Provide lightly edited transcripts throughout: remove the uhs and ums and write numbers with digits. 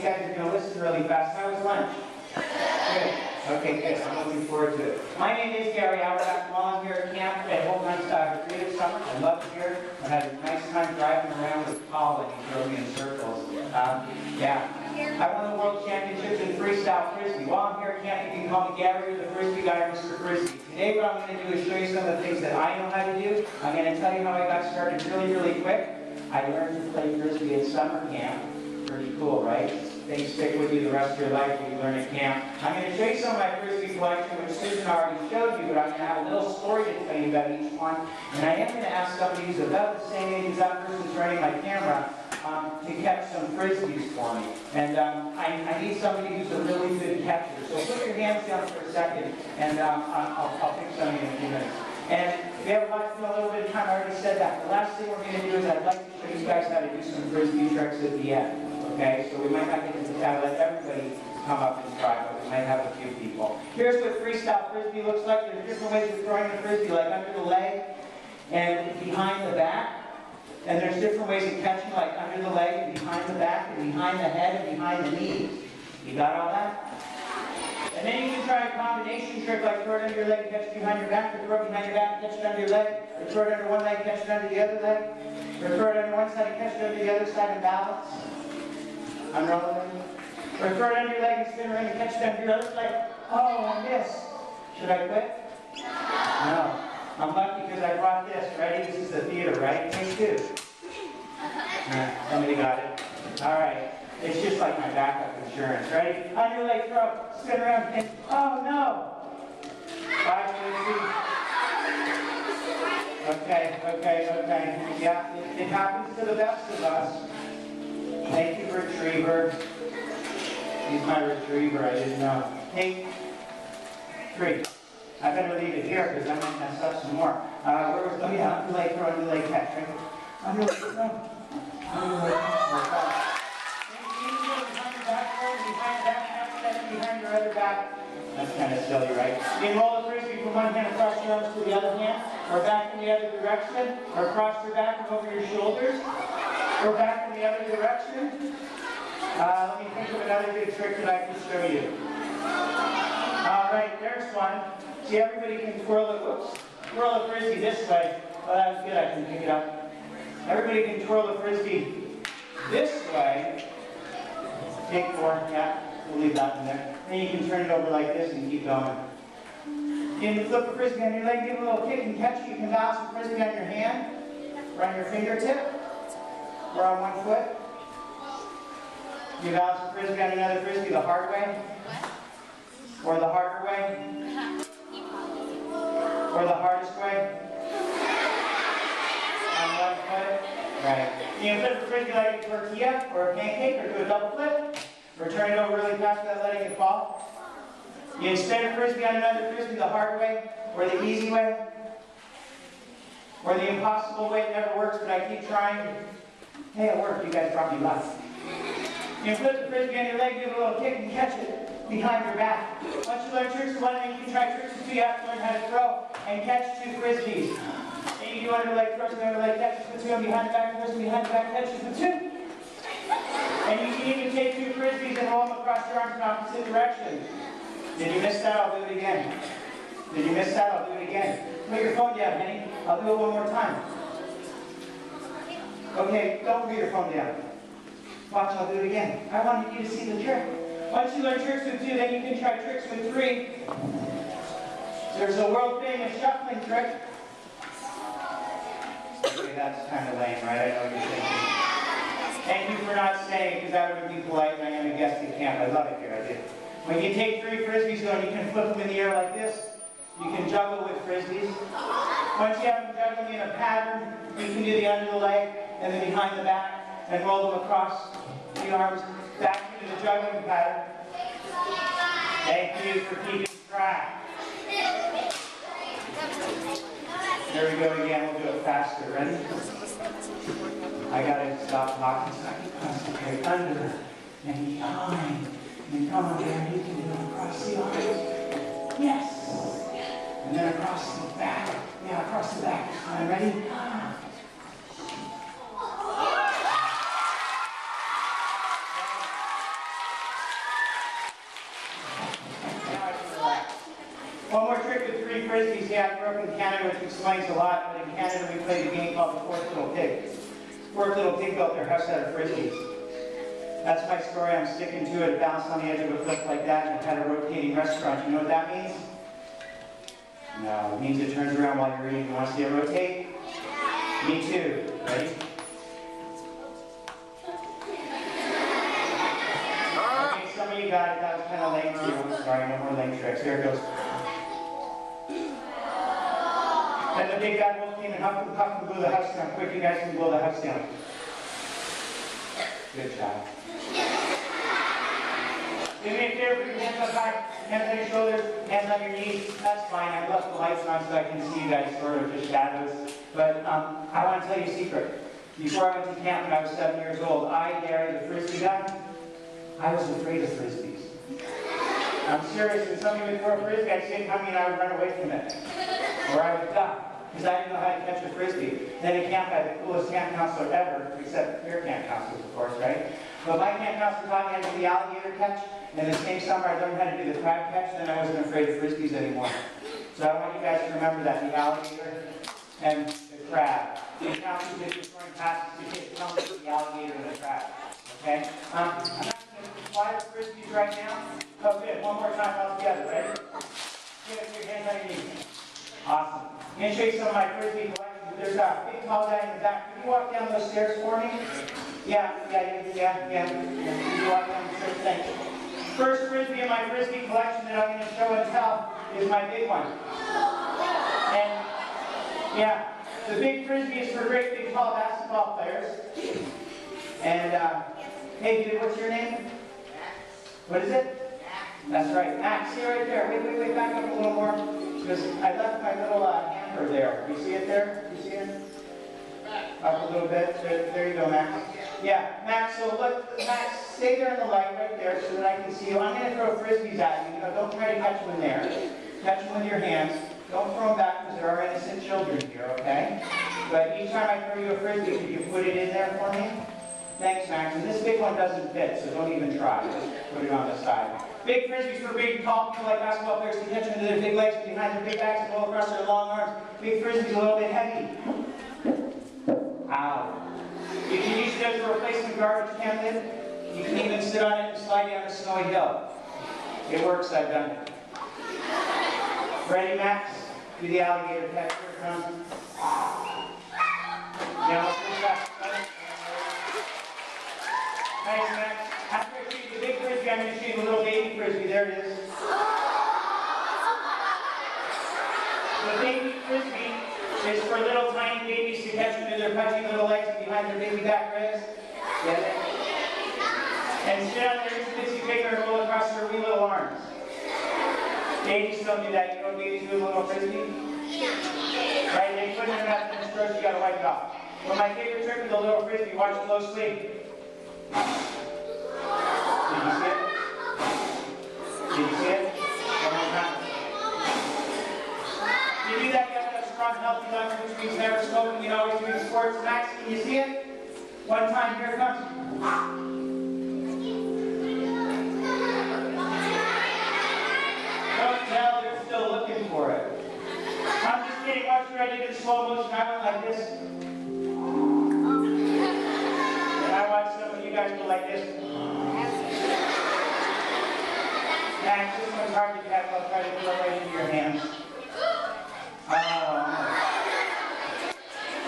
you guys are going to listen really fast. How was lunch? Good. Okay, good. I'm looking forward to it. My name is Gary Auerbach. I'm here at camp at Hope Creative Summer. I love it here. I had a nice time driving around with Paul, and he drove me in circles. Yeah. I won the World Championships in freestyle frisbee. While I'm here at camp, you can call me Gary, the frisbee guy, or Mr. Frisbee. Today what I'm going to do is show you some of the things that I know how to do. I'm going to tell you how I got started really quick. I learned to play frisbee at summer camp. Pretty cool, right? Things stick with you the rest of your life when you learn at camp. I'm going to show you some of my frisbee collection, which Susan already showed you, but I'm going to have a little story to tell you about each one. And I am going to ask somebody who's about the same age as that person's running my camera to catch some frisbees for me. And I need somebody who's a really good catcher. So put your hands down for a second, and I'll pick some of you in a few minutes. And if you ever want to spend a little bit of time, I already said that. The last thing we're going to do is I'd like to show you guys how to do some frisbee tricks at the end. Okay, so we might not get to let everybody come up and try, but we might have a few people. Here's what freestyle frisbee looks like. There's different ways of throwing the frisbee, like under the leg and behind the back. And there's different ways of catching, like under the leg and behind the back and behind the head and behind the knees. You got all that? And then you can try a combination trick, like throw it under your leg, catch it behind your back, or throw it behind your back, catch it under your leg, or throw it under one leg, catch it under the other leg, or throw it under one side and catch it under the other side and balance. Unrolling. Or throw it under your leg and spin around and catch it under your other leg. Oh, I missed. Should I quit? No. I'm lucky because I brought this. Ready? This is the theater, right? Take two. Somebody got it. All right. It's just like my backup insurance. Ready? On your leg, throw. Spin around. And, oh, no. 5, 6, okay. Yeah, it happens to the best of us. Thank you, retriever. He's my retriever, I didn't know. Hey, 3. I better leave it here because I might mess up some more. Where was, oh yeah, under leg throw, under leg catch, right? Under leg throw. Under leg catch. Behind your back, behind your other back. That's kind of silly, right? You can roll the frisbee from one hand across your arms to the other hand, or back in the other direction, or across your back and over your shoulders. Or back in the other direction. Let me think of another good trick that I can show you. All right, there's one. See, everybody can twirl the frisbee this way. Oh, that was good, I can pick it up. Everybody can twirl the frisbee this way. Take 4, yeah, we'll leave that in there. Then you can turn it over like this and keep going. You can flip the frisbee on your leg, give it a little kick and catch it. You can balance the frisbee on your hand or on your fingertip. Or on one foot. You balance the frisbee on another frisbee the hard way. Or the harder way. Or the hardest way. On one foot. Right. You can flip the frisbee like a tortilla or a pancake, or do a double flip. Or turn it over really fast without letting it fall. You can spin a frisbee on another frisbee the hard way, or the easy way. Or the impossible way. It never works, but I keep trying. Hey, it worked. You guys brought me luck. You can flip the frisbee on your leg, give it a little kick, and catch it behind your back. Once you learn tricks of one, then you can try tricks of 2. You have to learn how to throw and catch 2 frisbees. And you do under leg throws and under leg catches for 2, and behind the back throws and behind the back catches for 2. And you can even take 2 frisbees and roll them across your arms in opposite directions. Did you miss that? I'll do it again. Did you miss that? I'll do it again. Put your phone down, Henny. I'll do it one more time. Okay, don't put your phone down. Watch, I'll do it again. I wanted you to see the trick. Once you learn tricks with 2, then you can try tricks with 3. There's a world famous shuffling trick. Okay, that's kind of lame, right? I know what you're thinking. Thank you for not saying, because that would be polite, and I am a guest at camp. I love it here, I do. When you take 3 frisbees though, you can flip them in the air like this. You can juggle with frisbees. Once you have them juggling in a pattern, you can do the under the leg, and then behind the back, and roll them across the arms back into the juggling pattern. Thank you for keeping track. There we go again. We'll do it faster. Ready? I gotta stop talking so I can concentrate. Under and behind. And come on there. You can do it across the arms. Yes. And then across the back. Yeah, across the back. All right, ready? frisbees. Yeah, I grew up in Canada, which explains a lot. But in Canada, we played a game called the Fourth Little Pig. Fourth Little Pig built their house out of frisbees. That's my story. I'm sticking to it. It bounced on the edge of a cliff like that, and it had a rotating restaurant. You know what that means? No, it means it turns around while you're eating. You want to see it rotate? Me too. Ready? Okay, some of you got it. That was kind of lame for you. I'm sorry, no more lame tricks. Here it goes. Then the big bad wolf came and huffed and puffed and blew the house down. Quick, you guys can blow the house down. Good job. Do me a favor, put your hands up high, hands on your shoulders, hands on your knees. That's fine. I left the lights on so I can see you guys sort of just shadows. But I want to tell you a secret. Before I went to camp when I was 7 years old, I, Gary, the frisbee guy, I was afraid of frisbees. I'm serious. When somebody would throw a frisbee, I'd see it coming and I would run away from it. Or I would duck. Because I didn't know how to catch a frisbee. Then at camp, I had the coolest camp counselor ever, except your camp counselors, of course, right? But my camp counselor taught me how to do the alligator catch, and the same summer I learned how to do the crab catch, then I wasn't afraid of frisbees anymore. So I want you guys to remember that, the alligator and the crab. The counselors did your throwing passes to kids, tell me the alligator and the crab. Okay? I'm not going to fly the frisbees right now. Oh, good. One more time all together. Ready? Give it your hands on your knees. Awesome. I'm going to show you some of my frisbee collections. There's a big tall guy in the back. Can you walk down those stairs for me? Yeah. Can you walk down the stairs? Thank you. First frisbee in my frisbee collection that I'm going to show and tell is my big one. And yeah, the big frisbee is for great big tall basketball players. And hey, dude, what's your name? What is it? That's right, Max. See right there. Wait, back up a little more. Because I left my little hamper there. You see it there? You see it? Up a little bit. There you go, Max. Yeah, Max, so look, Max, stay there in the light right there so that I can see you. I'm going to throw frisbees at you. Don't try to catch them in there. Catch them with your hands. Don't throw them back because there are innocent children here, okay? But each time I throw you a frisbee, can you put it in there for me? Thanks, Max. And this big one doesn't fit, so don't even try. Just put it on the side. Big frisbees for big, tall people like basketball players to catch them into their big legs behind their big backs and roll across their long arms. Big frisbees a little bit heavy. Ow. You can use it as a replacement garbage can lid. You can even sit on it and slide down a snowy hill. It works, I've done it. Ready, Max? Do the alligator catch. Here it comes. Now let's push back. Nice, Max. After I show you the big frisbee, I'm going to show you the little baby frisbee. There it is. The baby frisbee is for little tiny babies to catch them in their pudgy little legs and behind their baby back ribs. Get it? And sit on their itsy bitsy finger and roll across their wee little arms. Babies don't do that. You know what babies do with a little frisbee? Right? They put it in their mouth and it's gross, you gotta wipe it off. But my favorite trick with the little frisbee, watch closely. Did you see it? Did you see it? One more time. To do that, you have to have strong, healthy lungs, which means never smoking and always doing sports. Max, can you see it? One time, here it comes. Don't tell, they're still looking for it. I'm just kidding. Watch me. I did it in slow motion. I went like this. And I watched some of you guys go like this. Max, this one's hard to catch. I'll try to throw it right into your hands.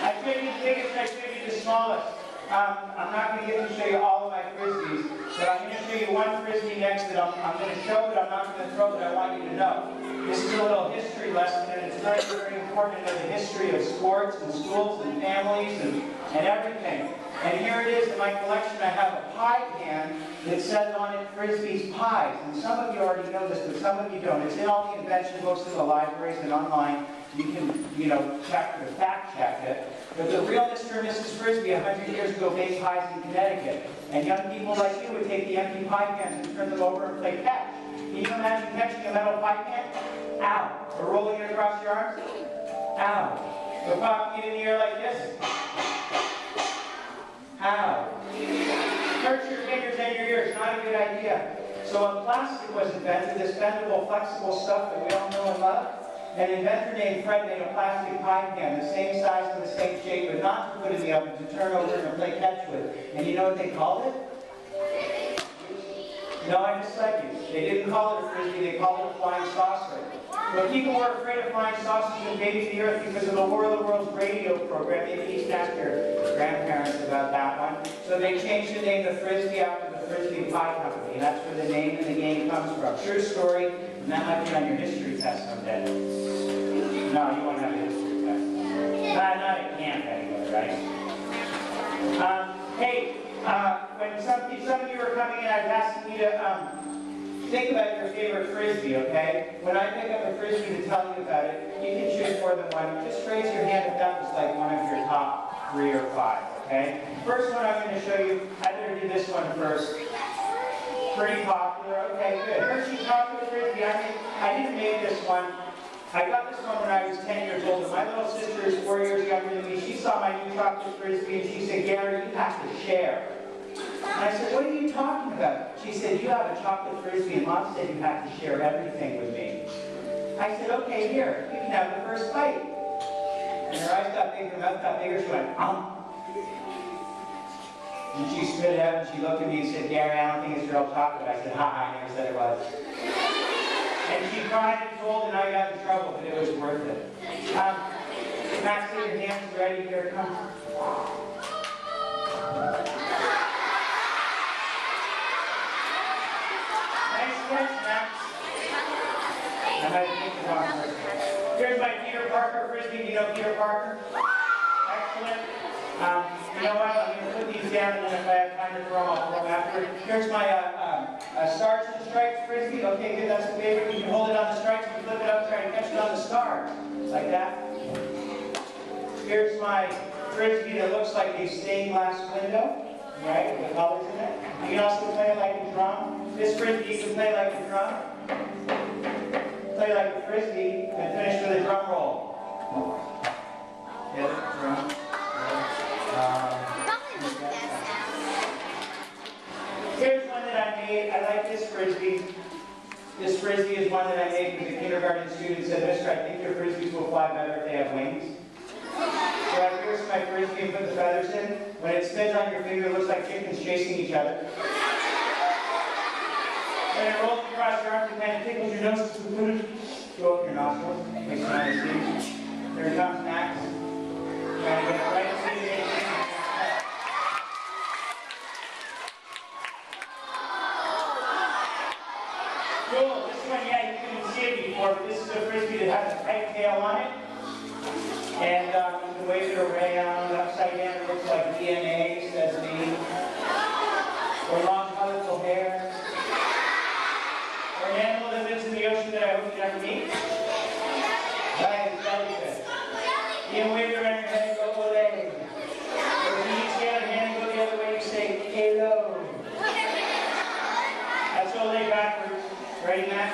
I showed you the biggest, I showed you the smallest. I'm not going to get to show you all of my frisbees, but I'm going to show you one frisbee next that I'm going to show, but I'm not going to throw, but I want you to know. This is a little history lesson, and it's very, very important to know the history of sports and schools and families and everything. And here it is in my collection. I have a pie can that says on it, Frisbee's Pies. And some of you already know this, but some of you don't. It's in all the invention books in the libraries and online. You can, fact check it. But the real Mr. and Mrs. Frisbee 100 years ago baked pies in Connecticut. And young people like you would take the empty pie cans and turn them over and play catch. Can you imagine catching a metal pie can? Ow. Or rolling it across your arms? Ow. Or popping it in the air like this? Ow. Hurts your fingers and your ears. Not a good idea. So when plastic was invented, this bendable, flexible stuff that we all know and love, An inventor named Fred made a plastic pie pan, the same size and the same shape, but not to put in the oven, to turn over and play catch with. And you know what they called it? No, I just like you. They didn't call it a frisbee, they called it a flying saucer. But people were afraid of flying saucers invading the earth because of the War of the Worlds radio program. They used to ask their grandparents about that one. So they changed the name of Frisbee after the Frisbee Pie Company. That's where the name of the game comes from. True story, and that might be on your history test someday. No, you won't have a history test. Not at camp anyway, right? Hey, when some of you are coming in, I've asked you to think about your favorite frisbee, okay? When I pick up a frisbee to tell you about it, you can choose more than one. Just raise your hand if that was like one of your top 3 or 5, okay? First one I'm going to show you, I better do this one first. Pretty popular, okay, good. Hershey chocolate frisbee, I didn't make this one. I got this one when I was 10 years old, and my little sister is 4 years younger than me. She saw my new chocolate frisbee, and she said, Gary, you have to share. And I said, what are you talking about? She said, you have a chocolate frisbee, and Mom said you have to share everything with me. I said, okay, here, you can have the first bite. And her eyes got bigger, her mouth got bigger, she went, And she spit it out, and she looked at me and said, Gary, I don't think it's real chocolate. I said, ha, I never said it was. And she cried and told, and I got in trouble, but it was worth it. Max, get your hands ready, here it comes. Here's my Peter Parker frisbee. Do you know Peter Parker? Excellent. You know what? I'm going to put these down, and then if I have time to throw them, I'll throw them after. Here's my Stars and Stripes frisbee. Okay, good. That's a favorite. You can hold it on the stripes and flip it up, try to catch it on the stars, like that. Here's my frisbee that looks like a stained glass window, right, with the colors in it. You can also play it like a drum. This frisbee, you can play like a drum. Play like a frisbee and finish with a drum roll. Hit it, drum. Here's one that I made. I like this frisbee. This frisbee is one that I made because a kindergarten student said, Mister, I think your frisbees will fly better if they have wings. So I pierced my frisbee and put the feathers in. When it spins on your finger, it looks like chickens chasing each other. When it rolls across your arms, it kind of tickles your nose. Go up your nostrils. Makes it nice and easy. Here comes Max. Trying to get it right to the edge. Cool. This one, yeah, you couldn't see it before, but this is a frisbee that has a tight tail on it. And you can wave it around upside down. It looks like DNA, says me. Or long, colorful hair. Or an animal that lives in the ocean that I hope you never meet. Right, jellyfish. You can wave it around your head and go, ole. Or if you each the other hand and go the other way, you say, hello. That's ole backwards. Ready, Max?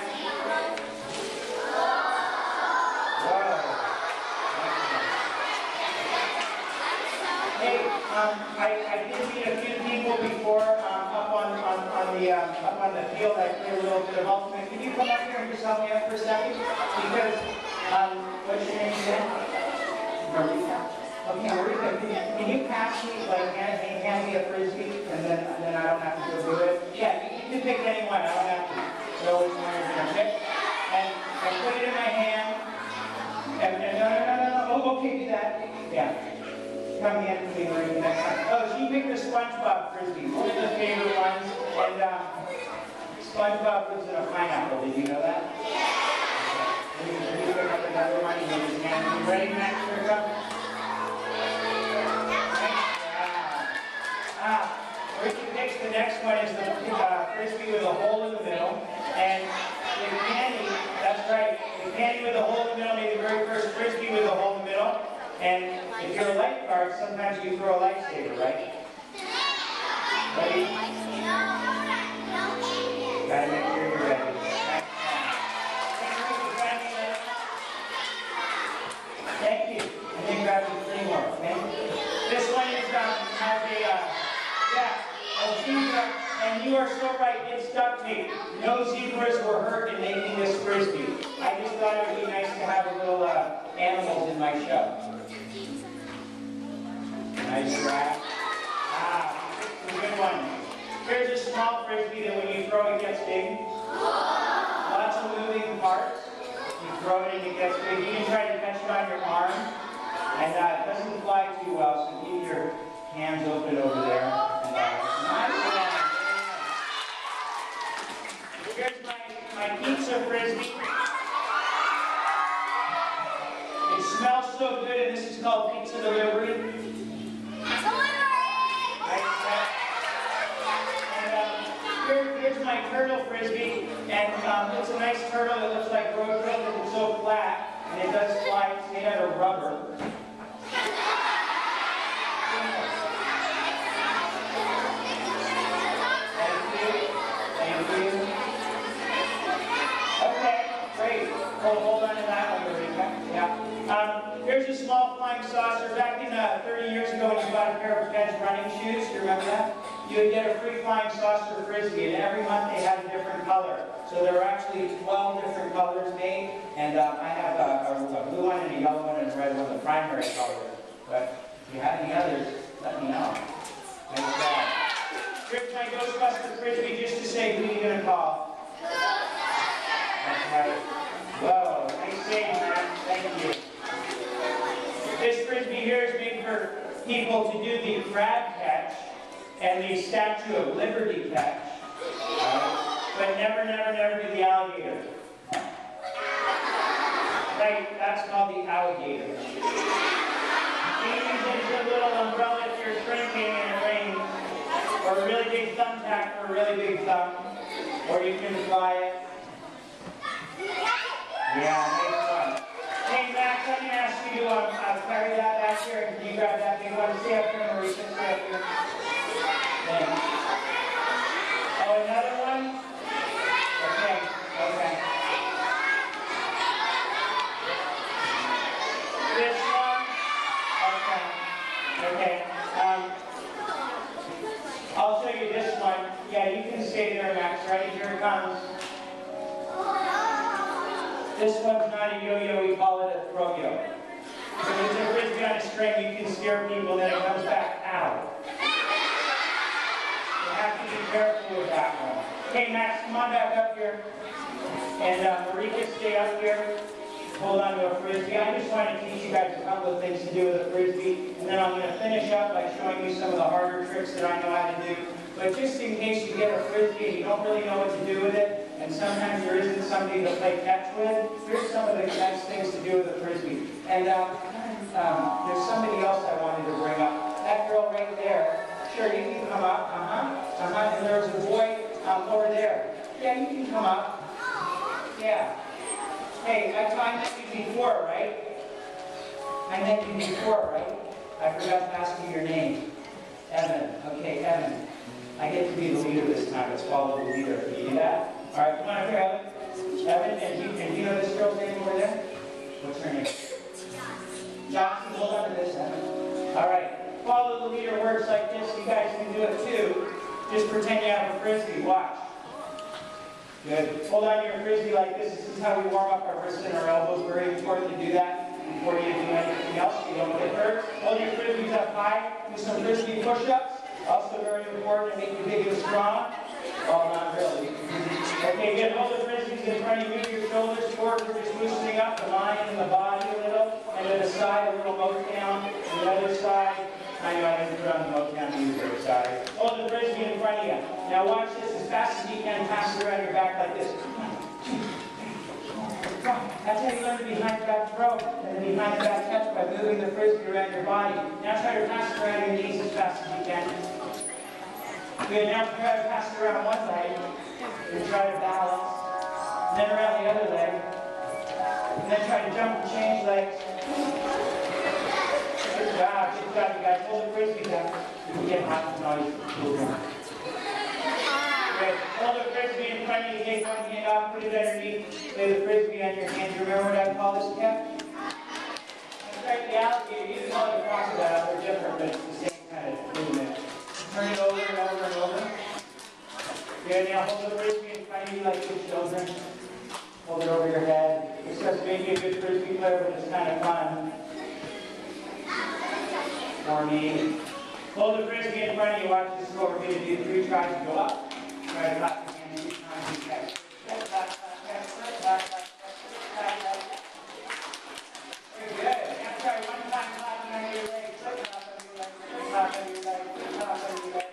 Hey, I did meet a few people before up on the field. I played a little bit of ultimate. Can you come up here and just help me out for a second? Because what's your name again? Marika. Okay, Marika, can you pass me, like, hand me a frisbee, and then I don't have to go do it? Yeah, you can pick any one. I don't have to know which one you're going to pick. And put it in my hand. And no. Oh, okay, do that. Yeah. Come hand to me next time. Oh, she picked the SpongeBob frisbee, one of the favorite ones. And SpongeBob lives in a pineapple. Did you know that? Okay. You pick up another one. You just hand me. Ready, Max? Here it comes. Ricky picks the next one is the frisbee with a hole in the middle. And the candy, that's right, the candy with a hole in the middle made the very first frisbee with a hole in the middle. And if you're a lifeguard, sometimes you throw a lifesaver, right? Ready? Gotta make sure you're ready. Thank you. And then grab the 3 more, okay? This one is, has a zebra, and you are so right. it's duct tape. No zebras were hurt in making this frisbee. I just thought it would be nice to have a little animals in my show. Nice wrap. Ah, a good one. Here's a small frisbee that when you throw it gets big. Lots of moving parts. You throw it and it gets big. You can try to catch it on your arm. And it doesn't fly too well, so keep your hands open over there. And, nice one. Here's my pizza frisbee. It smells so good, and this is called pizza delivery. And here's my turtle frisbee, and it's a nice turtle. It looks like road turtle because it's so flat, and it does fly. It's made out of rubber. Hold on to that one, Eureka. Yeah. Here's a small flying saucer. Back in 30 years ago, when you bought a pair of Ben's running shoes, do you remember that? You would get a free flying saucer frisbee, and every month they had a different color. So there were actually 12 different colors made, and I have a blue one and a yellow one and a red one, the primary colors. But if you have any others, let me know. Nice job. Here's my Ghostbuster frisbee, just to say who you're going to call. That's right. Whoa, nice save, man. Thank you. This frisbee here is made for people to do the crab catch and the Statue of Liberty catch, but never, never, never do the alligator. Right, that's called the alligator. You can use it as a little umbrella if you're shrinking in it rains, or a really big thumbtack for a really big thumb, or you can fly it. Yeah, nice one. Hey, Max, I'm going to ask you to carry that back here. Can you grab that big one? Stay up here, Marisa. Stay up here. Thanks. Oh, another one? Okay, okay. This one? Okay. Okay. I'll show you this one. Yeah, you can stay there, Max. Ready? Here it comes. This one's not a yo-yo, we call it a throw-yo. So it's a frisbee on a string, you can scare people, then it comes back out. You have to be careful with that one. Okay, Max, come on back up here. And Marika, stay up here. Hold on to a frisbee. I just want to teach you guys a couple of things to do with a frisbee. And then I'm going to finish up by showing you some of the harder tricks that I know how to do. But just in case you get a frisbee and you don't really know what to do with it, and sometimes there isn't somebody to play catch with, here's some of the nice things to do with a frisbee. And there's somebody else I wanted to bring up. That girl right there. Sure, you can come up. And there's a boy over there. Yeah, you can come up. Yeah. Hey, I met you before, right? I met you before, right? I forgot to ask you your name. Evan. Okay, Evan. I get to be the leader this time. Let's follow the leader. Can you do that? All right, come on up here, Evan. Evan, and you know this girl's name over there? What's her name? Johnson. Hold on to this, Evan. All right. Follow the leader works like this. You guys can do it too. Just pretend you have a frisbee. Watch. Good. Hold on to your frisbee like this. This is how we warm up our wrists and our elbows. Very important to do that before you do anything else so you don't get hurt. Hold your frisbees up high. Do some frisbee push-ups. Also very important to make you big and strong. Oh, not really. Okay, good. Hold the frisbees in front of you. Move your shoulders forward. We're just loosening up the mind and the body a little. And to the side, a little Motown. And the other side. I know I didn't put on the Motown music, sorry. Hold the frisbee in front of you. Now watch this as fast as you can. Pass it around your back like this. That's how you learn to behind the back throw and the behind the back catch by moving the frisbee around your body. Now try to pass it around your knees as fast as you can. Good, now try to pass it around one leg and try to balance. And then around the other leg. And then try to jump and change legs. Good job, you guys. Hold the frisbee down. You can get hot and noisy. Good. Hold the frisbee in front of you, take one hand off, put it underneath, lay the frisbee on your hand. Do you remember what I call this catch? That's right, the alligator. You can call it a crocodile, they're different, but it's the same kind of movement. Turn it over and over and over. Good, now hold the frisbee in front of you like good children. Hold it over your head. It's supposed to make you a good frisbee player, but it's kind of fun. For me. Hold the frisbee in front of you. Watch this is what we're going to do. 3 tries to go up. Try to clap your hands 3 times and catch. Very good. Now try 1 time clapping on your leg. Flip clap on your leg. Flip clap on your leg. Flip clap on your leg.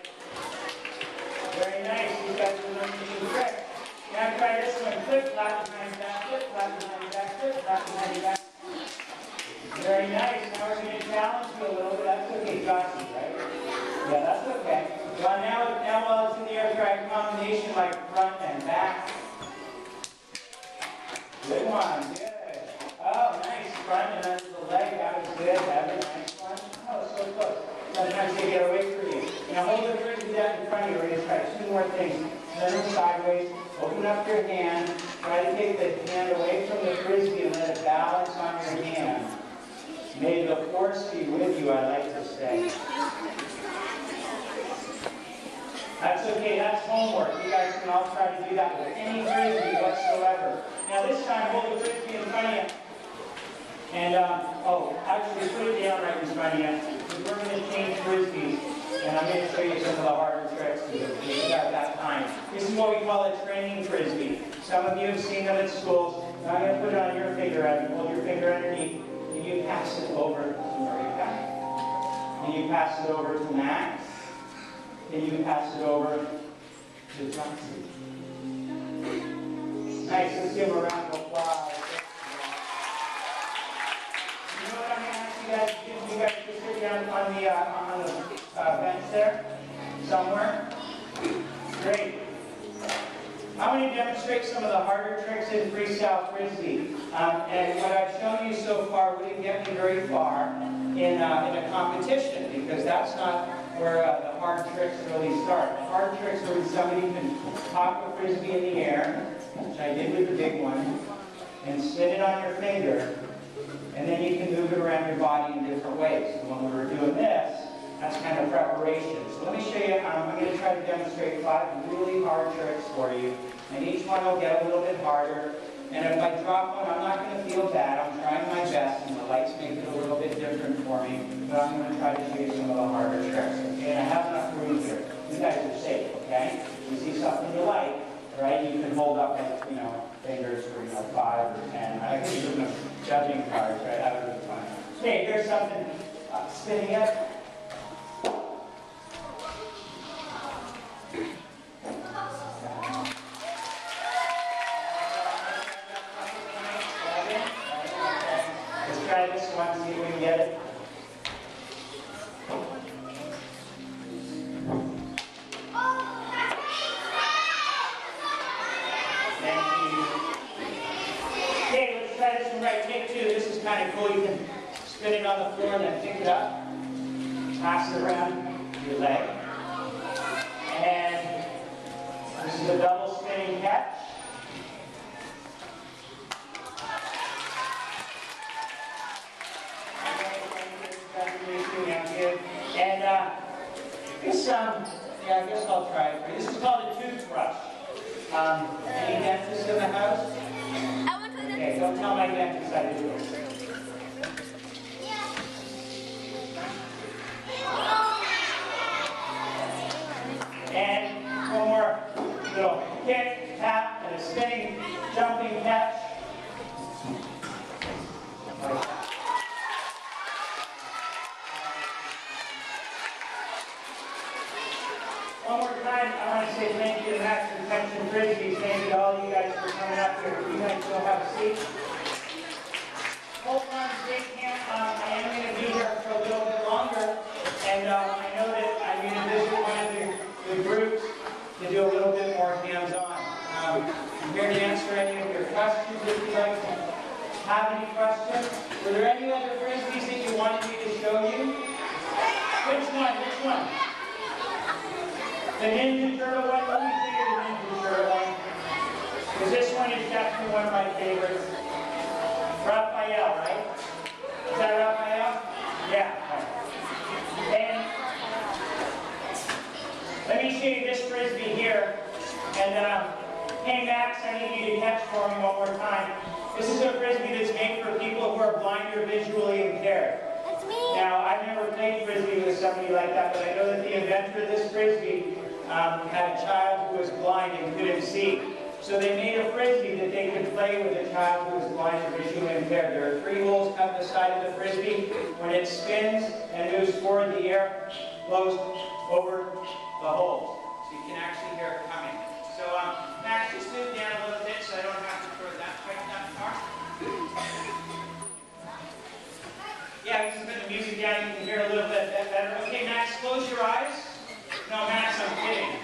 Very nice. You guys are learning a new trick. Now try this one. Flip clap behind your back. Flip clap behind your back. Flip clap behind your back. Very nice. Now we're going to challenge you a little bit. That's okay, Johnson, right? Yeah, that's okay. Well, now while it's in the air, try a combination like front and back. Good one. Good. Oh, nice. Front and under the leg. That was good. That was a nice one. Oh, so close. Sometimes they get away from you. Now hold the frisbee down in front of you. We're going to try 2 more things. Turn it sideways. Open up your hand. Try to take the hand away from the frisbee and let it balance on your hand. May the force be with you, I like to say. That's okay, that's homework. You guys can all try to do that with any frisbee whatsoever. Now this time, hold the frisbee in front of you. And, actually put it down right in front of you. We're going to change frisbees. And I'm going to show you some of the harder tricks to do at that time. This is what we call a training frisbee. Some of you have seen them at schools. Now I'm going to put it on your finger, and hold your finger underneath. And you pass it over to Marika. And you pass it over to Max. And you pass it over to Johnson. Nice, let's give him a round of applause. You know what I'm going to ask you guys to do? You guys just sit down on the bench there, somewhere. Great. I'm going to demonstrate some of the harder tricks in freestyle frisbee. And what I've shown you so far wouldn't get me very far in a competition, because that's not where the hard tricks really start. The hard tricks are when somebody can pop a frisbee in the air, which I did with the big one, and spin it on your finger, and then you can move it around your body in different ways. So when we were doing this, that's kind of preparation. So let me show you, I'm going to try to demonstrate 5 really hard tricks for you, and each one will get a little bit harder. And if I drop one, I'm not going to feel bad. I'm trying my best, and the lights make it a little bit different for me, but I'm going to try to show you some of the harder tricks. Okay, and I have enough room here. You guys are safe, okay? If you see something you like, right, you can hold up, fingers for, 5 or 10. I could use them judging cards, right? That would be fun. Okay, here's something spinning it. Try this one, see if we can get it. Thank you. Okay, let's try this one right. Take 2. This is kind of cool. You can spin it on the floor and then pick it up. Pass it around your leg. And this is a double spinning catch. And I guess I'll try it for you. This is called a toothbrush. Any dentists in the house? I went to the dentist. Okay, don't tell my dentist I did this. And one more little kick, tap, and a spinning, jumping catch. One more time, I want to say thank you to Max for catching frisbees. Thank you to all you guys for coming up here. You guys still have a seat. Hold on, stay camp. I am going to be here for a little bit longer. And I know that I'm going to visit one of the groups to do a little bit more hands-on. I'm here to answer any of your questions if you'd like to have any questions. Were there any other frisbees that you wanted me to show you? Which one? Which one? The Ninja Turtle one? Let me see the Ninja Turtle one. Because this one is definitely one of my favorites. Raphael, right? Is that Raphael? Yeah. And let me show you this frisbee here. And hey Max, I need you to catch for me one more time. This is a frisbee that's made for people who are blind or visually impaired. That's me. Now, I've never played frisbee with somebody like that, but I know that the inventor of this frisbee had a child who was blind and couldn't see. So they made a frisbee that they could play with a child who was blind or visually impaired. There are 3 holes cut in the side of the frisbee. When it spins and moves forward, the air blows over the holes. So you can actually hear it coming. So Max, just move down a little bit so I don't have to throw that quite that far. Yeah, we can put the music down, you can hear a little bit better. Okay, Max, close your eyes. No, Max, I'm kidding.